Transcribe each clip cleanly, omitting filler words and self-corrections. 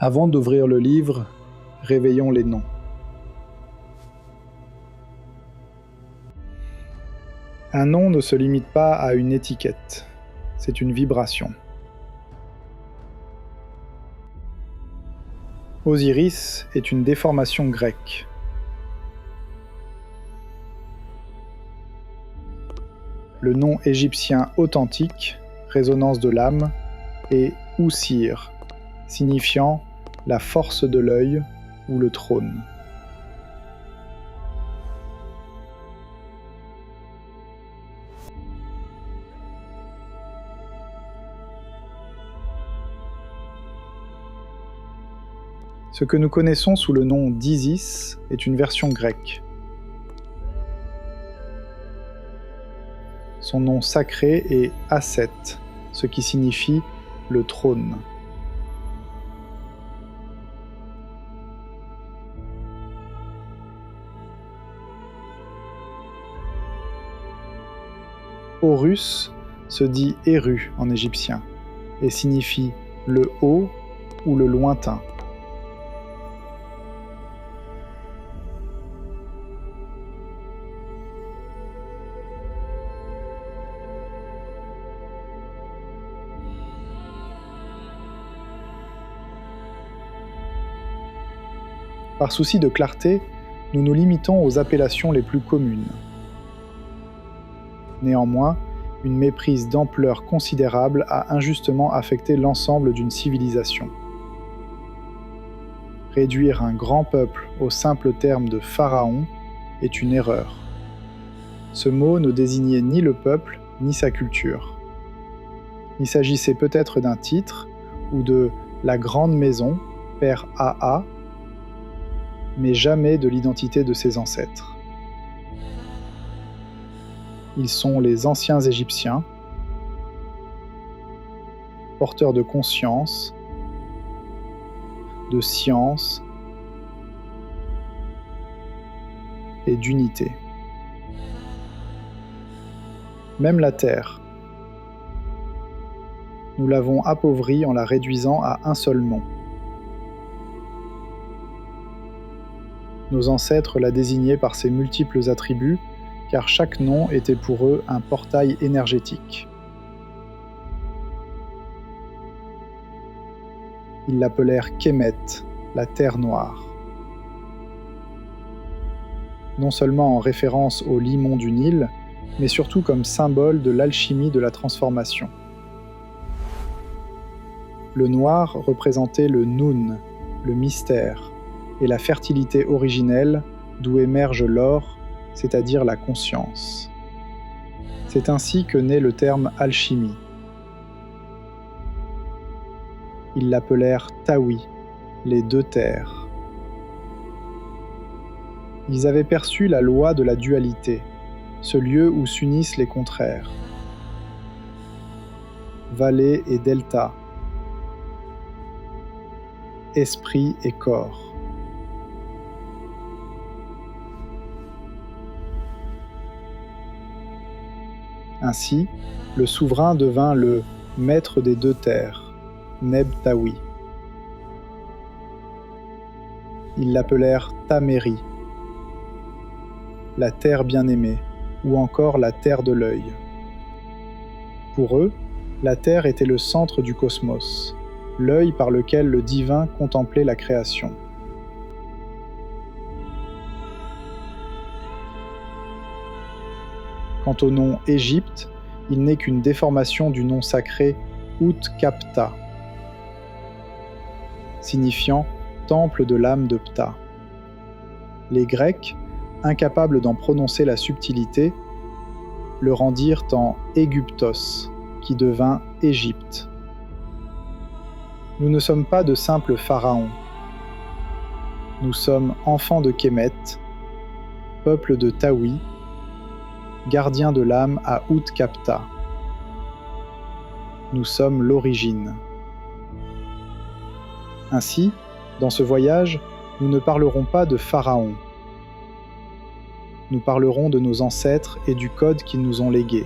Avant d'ouvrir le livre, réveillons les noms. Un nom ne se limite pas à une étiquette, c'est une vibration. Osiris est une déformation grecque. Le nom égyptien authentique, résonance de l'âme, est Oussir, signifiant la force de l'œil ou le trône. Ce que nous connaissons sous le nom d'Isis est une version grecque. Son nom sacré est Aset, ce qui signifie le trône. Horus se dit Eru en égyptien et signifie le haut ou le lointain. Par souci de clarté, nous nous limitons aux appellations les plus communes. Néanmoins, une méprise d'ampleur considérable a injustement affecté l'ensemble d'une civilisation. Réduire un grand peuple au simple terme de pharaon est une erreur. Ce mot ne désignait ni le peuple, ni sa culture. Il s'agissait peut-être d'un titre, ou de la grande maison, père Aa, mais jamais de l'identité de ses ancêtres. Ils sont les anciens Égyptiens, porteurs de conscience, de science et d'unité. Même la terre, nous l'avons appauvrie en la réduisant à un seul nom. Nos ancêtres la désignaient par ses multiples attributs, car chaque nom était pour eux un portail énergétique. Ils l'appelèrent Kemet, la terre noire. Non seulement en référence au limon du Nil, mais surtout comme symbole de l'alchimie de la transformation. Le noir représentait le Nun, le mystère, et la fertilité originelle d'où émerge l'or, c'est-à-dire la conscience. C'est ainsi que naît le terme alchimie. Ils l'appelèrent Tawi, les deux terres. Ils avaient perçu la loi de la dualité, ce lieu où s'unissent les contraires. Vallée et delta, esprit et corps. Ainsi, le souverain devint le maître des deux terres, Neb-Tawi. Ils l'appelèrent Tameri, la terre bien-aimée, ou encore la terre de l'œil. Pour eux, la terre était le centre du cosmos, l'œil par lequel le divin contemplait la création. Quant au nom Égypte, il n'est qu'une déformation du nom sacré Outkapta, signifiant temple de l'âme de Ptah. Les Grecs, incapables d'en prononcer la subtilité, le rendirent en Aegyptos, qui devint Égypte. Nous ne sommes pas de simples pharaons. Nous sommes enfants de Kemet, peuple de Tawi, gardien de l'âme à Outkapta. Nous sommes l'origine. Ainsi, dans ce voyage, nous ne parlerons pas de pharaons. Nous parlerons de nos ancêtres et du code qu'ils nous ont légué.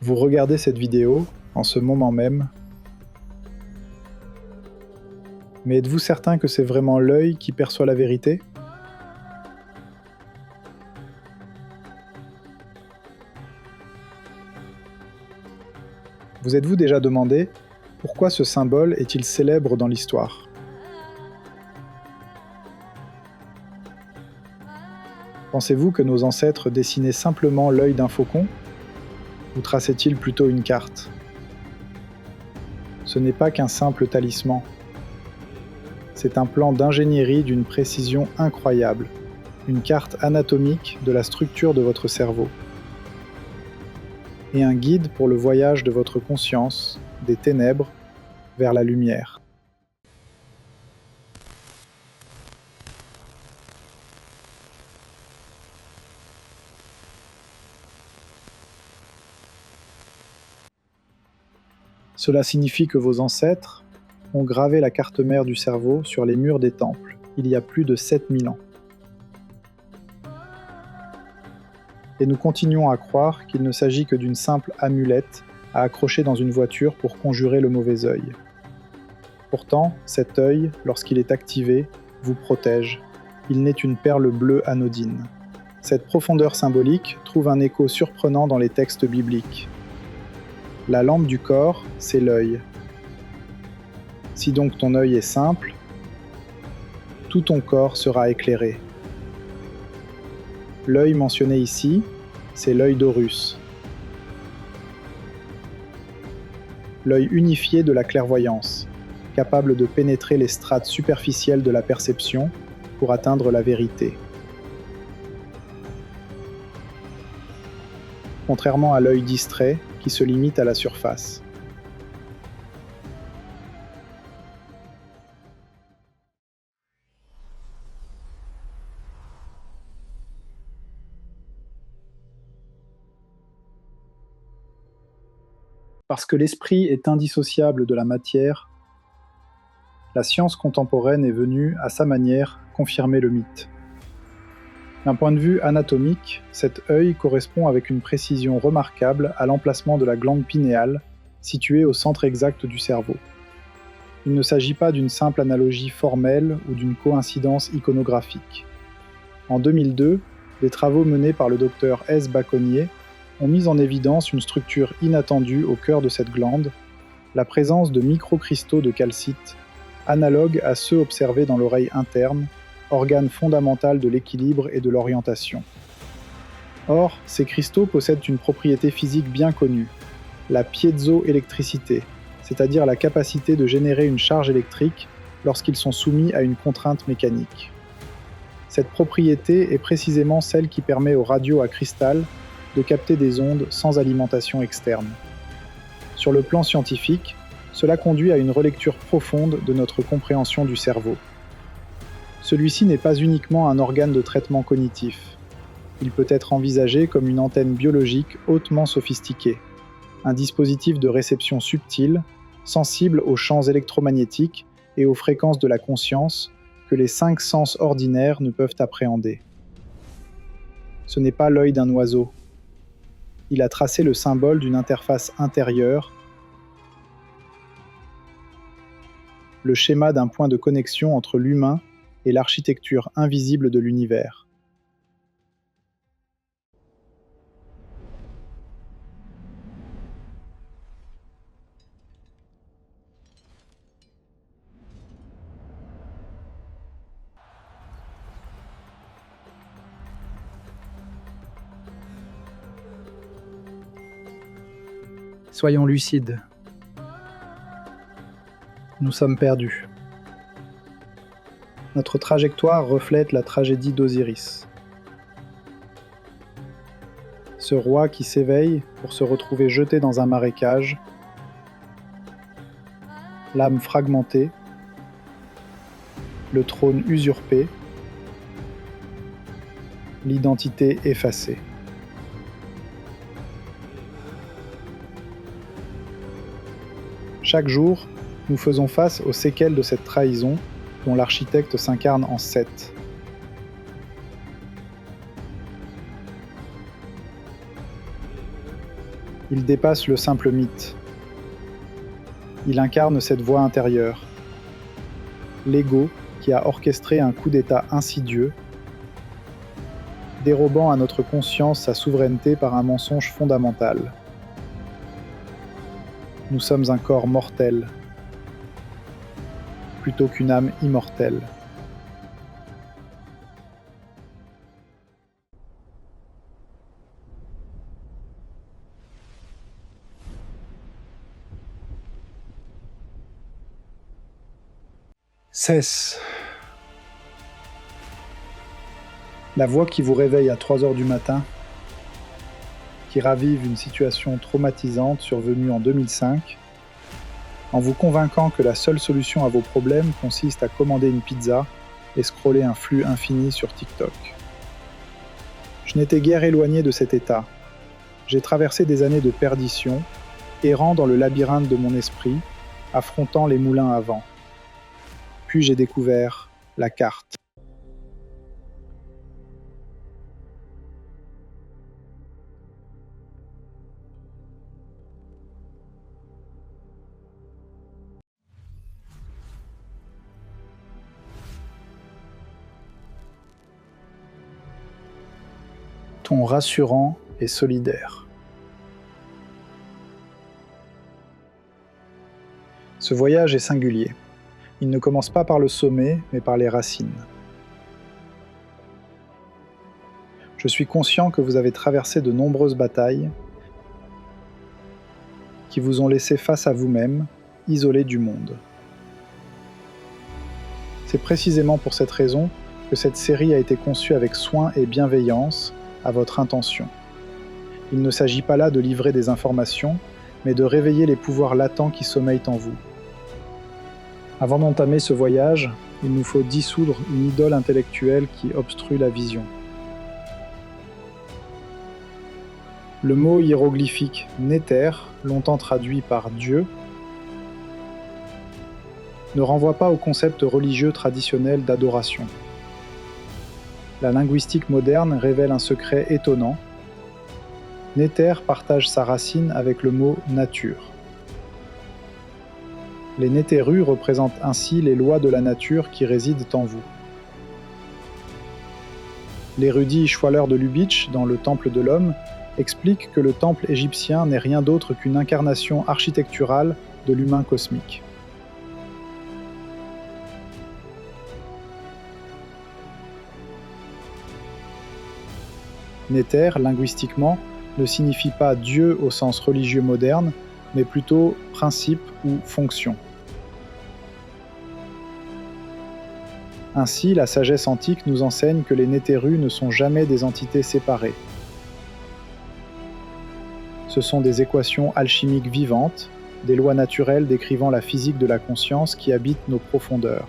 Vous regardez cette vidéo en ce moment même, mais êtes-vous certain que c'est vraiment l'œil qui perçoit la vérité ? Vous êtes-vous déjà demandé pourquoi ce symbole est-il célèbre dans l'histoire ? Pensez-vous que nos ancêtres dessinaient simplement l'œil d'un faucon ? Ou traçaient-ils plutôt une carte ? Ce n'est pas qu'un simple talisman. C'est un plan d'ingénierie d'une précision incroyable, une carte anatomique de la structure de votre cerveau. Et un guide pour le voyage de votre conscience, des ténèbres, vers la lumière. Cela signifie que vos ancêtres ont gravé la carte mère du cerveau sur les murs des temples, il y a plus de 7000 ans. Et nous continuons à croire qu'il ne s'agit que d'une simple amulette à accrocher dans une voiture pour conjurer le mauvais œil. Pourtant, cet œil, lorsqu'il est activé, vous protège. Il n'est une perle bleue anodine. Cette profondeur symbolique trouve un écho surprenant dans les textes bibliques. La lampe du corps, c'est l'œil. Si donc ton œil est simple, tout ton corps sera éclairé. L'œil mentionné ici, c'est l'œil d'Horus. L'œil unifié de la clairvoyance, capable de pénétrer les strates superficielles de la perception pour atteindre la vérité. Contrairement à l'œil distrait qui se limite à la surface. Parce que l'esprit est indissociable de la matière, la science contemporaine est venue, à sa manière, confirmer le mythe. D'un point de vue anatomique, cet œil correspond avec une précision remarquable à l'emplacement de la glande pinéale, située au centre exact du cerveau. Il ne s'agit pas d'une simple analogie formelle ou d'une coïncidence iconographique. En 2002, des travaux menés par le docteur S. Baconnier ont mis en évidence une structure inattendue au cœur de cette glande, la présence de microcristaux de calcite, analogues à ceux observés dans l'oreille interne, organe fondamental de l'équilibre et de l'orientation. Or, ces cristaux possèdent une propriété physique bien connue, la piézoélectricité, c'est-à-dire la capacité de générer une charge électrique lorsqu'ils sont soumis à une contrainte mécanique. Cette propriété est précisément celle qui permet aux radios à cristal de capter des ondes sans alimentation externe. Sur le plan scientifique, cela conduit à une relecture profonde de notre compréhension du cerveau. Celui-ci n'est pas uniquement un organe de traitement cognitif. Il peut être envisagé comme une antenne biologique hautement sophistiquée, un dispositif de réception subtil, sensible aux champs électromagnétiques et aux fréquences de la conscience que les 5 sens ordinaires ne peuvent appréhender. Ce n'est pas l'œil d'un oiseau. Il a tracé le symbole d'une interface intérieure, le schéma d'un point de connexion entre l'humain et l'architecture invisible de l'univers. Soyons lucides. Nous sommes perdus. Notre trajectoire reflète la tragédie d'Osiris. Ce roi qui s'éveille pour se retrouver jeté dans un marécage, l'âme fragmentée, le trône usurpé, l'identité effacée. Chaque jour, nous faisons face aux séquelles de cette trahison dont l'architecte s'incarne en Seth. Il dépasse le simple mythe. Il incarne cette voix intérieure, l'ego qui a orchestré un coup d'État insidieux, dérobant à notre conscience sa souveraineté par un mensonge fondamental. Nous sommes un corps mortel, plutôt qu'une âme immortelle. Cesse. La voix qui vous réveille à 3 heures du matin, qui ravive une situation traumatisante survenue en 2005, en vous convainquant que la seule solution à vos problèmes consiste à commander une pizza et scroller un flux infini sur TikTok. Je n'étais guère éloigné de cet état. J'ai traversé des années de perdition, errant dans le labyrinthe de mon esprit, affrontant les moulins à vent. Puis j'ai découvert la carte. Ton rassurant et solidaire. Ce voyage est singulier. Il ne commence pas par le sommet, mais par les racines. Je suis conscient que vous avez traversé de nombreuses batailles qui vous ont laissé face à vous-même, isolé du monde. C'est précisément pour cette raison que cette série a été conçue avec soin et bienveillance à votre intention. Il ne s'agit pas là de livrer des informations, mais de réveiller les pouvoirs latents qui sommeillent en vous. Avant d'entamer ce voyage, il nous faut dissoudre une idole intellectuelle qui obstrue la vision. Le mot hiéroglyphique « Néter », longtemps traduit par « Dieu », ne renvoie pas au concept religieux traditionnel d'adoration. La linguistique moderne révèle un secret étonnant. Néter partage sa racine avec le mot « nature ». Les Néterus représentent ainsi les lois de la nature qui résident en vous. L'érudit Schwaller de Lubitsch, dans Le Temple de l'Homme, explique que le temple égyptien n'est rien d'autre qu'une incarnation architecturale de l'humain cosmique. Néter, linguistiquement, ne signifie pas Dieu au sens religieux moderne, mais plutôt principe ou fonction. Ainsi, la sagesse antique nous enseigne que les Néterus ne sont jamais des entités séparées. Ce sont des équations alchimiques vivantes, des lois naturelles décrivant la physique de la conscience qui habitent nos profondeurs.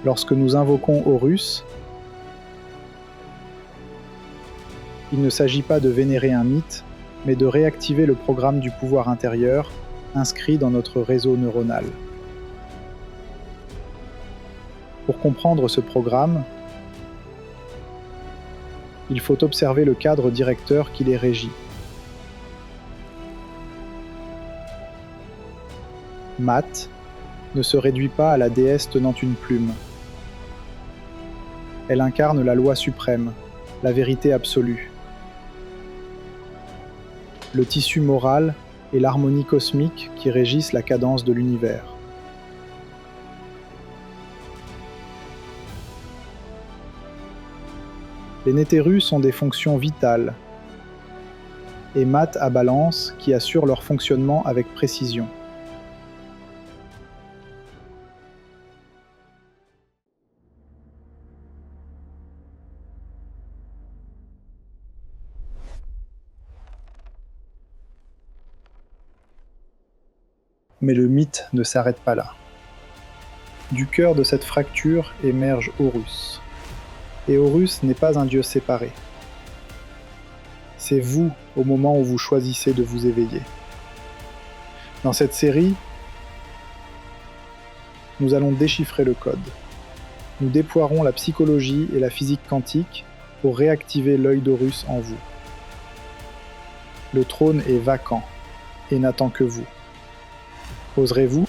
Lorsque nous invoquons Horus, il ne s'agit pas de vénérer un mythe, mais de réactiver le programme du pouvoir intérieur inscrit dans notre réseau neuronal. Pour comprendre ce programme, il faut observer le cadre directeur qui les régit. Mat ne se réduit pas à la déesse tenant une plume. Elle incarne la loi suprême, la vérité absolue. Le tissu moral et l'harmonie cosmique qui régissent la cadence de l'univers. Les Néterus sont des fonctions vitales, et Mat à balance qui assurent leur fonctionnement avec précision. Mais le mythe ne s'arrête pas là. Du cœur de cette fracture émerge Horus. Et Horus n'est pas un dieu séparé. C'est vous au moment où vous choisissez de vous éveiller. Dans cette série, nous allons déchiffrer le code. Nous déploierons la psychologie et la physique quantique pour réactiver l'œil d'Horus en vous. Le trône est vacant et n'attend que vous. Oserez-vous